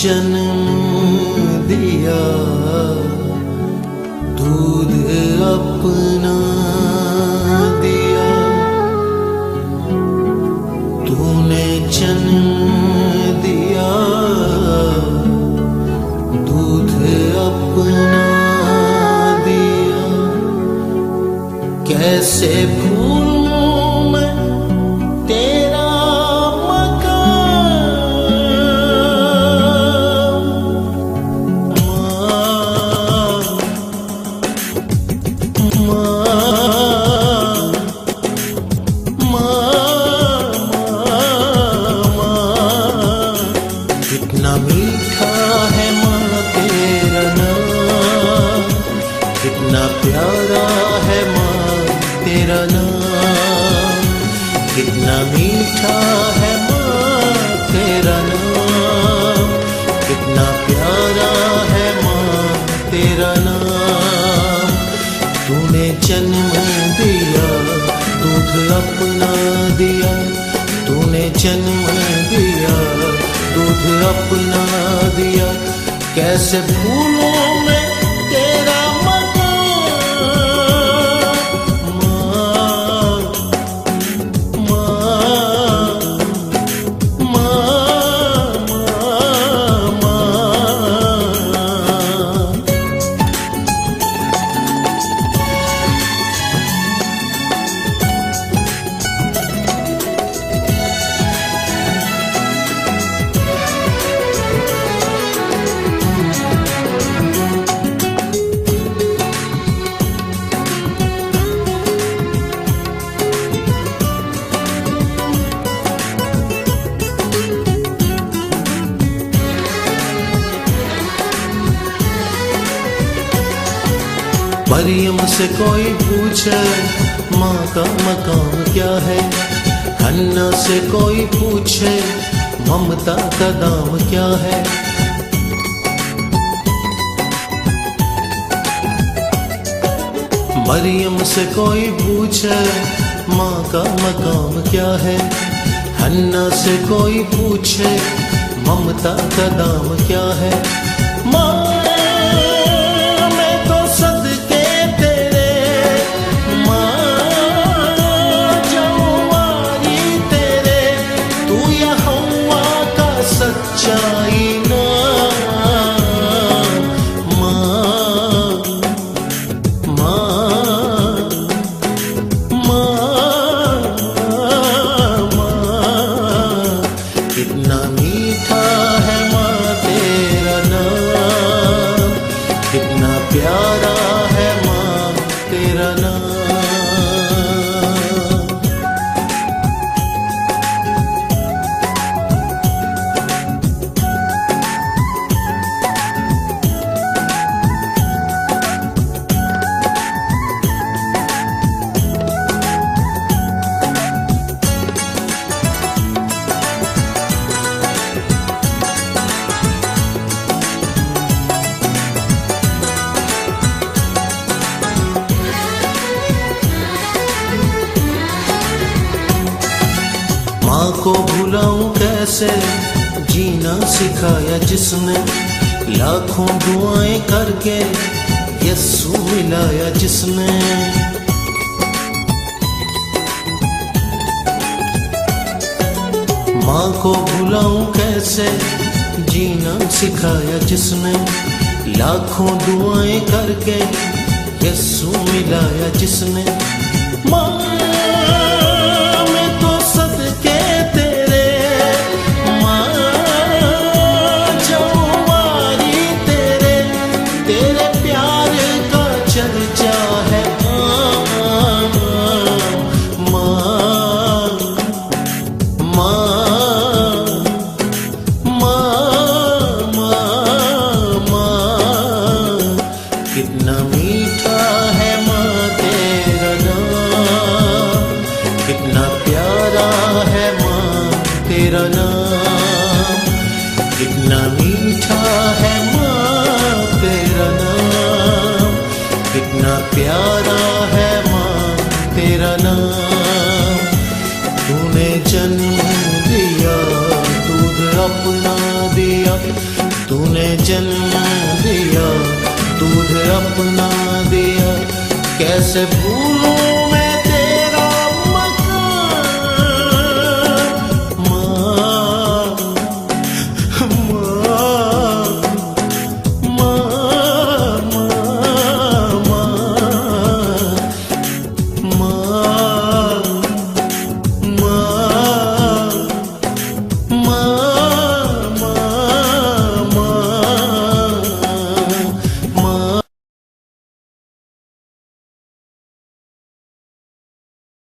जन्म दिया, दूध अपना दिया। तूने जन्म दिया, दूध अपना दिया। कैसे भूलूं मैं तेरा कितना मीठा है माँ तेरा नाम, कितना प्यारा है माँ तेरा नाम। कितना मीठा है माँ तेरा नाम, कितना प्यारा है माँ तेरा नाम। तूने जन्म दिया, दूध अपना दिया। तूने जन्म दिया, दूध अपना दिया। कैसे भूलूं मैं तेरा मकान माँ, माँ, माँ, माँ, माँ। मरियम से कोई पूछे माँ का मकाम क्या है, हन्ना से कोई पूछे ममता का दाम क्या है। मरियम से कोई पूछे माँ का मकाम क्या है, हन्ना से कोई पूछे ममता का दाम क्या है। माँ कितना मीठा है माँ तेरा नाम, कितना प्यारा है माँ तेरा नाम। माँ को भुलाऊं कैसे, जीना सिखाया जिसने, लाखों दुआएं करके यस्सु मिलाया जिसने। माँ को भुलाऊं कैसे, जीना सिखाया जिसने, लाखों दुआएं करके यस्सु मिलाया जिसने। माँ कितना मीठा है माँ तेरा नाम, कितना प्यारा है माँ तेरा नाम। कितना मीठा है माँ तेरा नाम, कितना प्यारा है माँ तेरा नाम। तूने जन्म दिया, दूध अपना दिया। जन्म दिया, दूध अपना दिया, कैसे भूल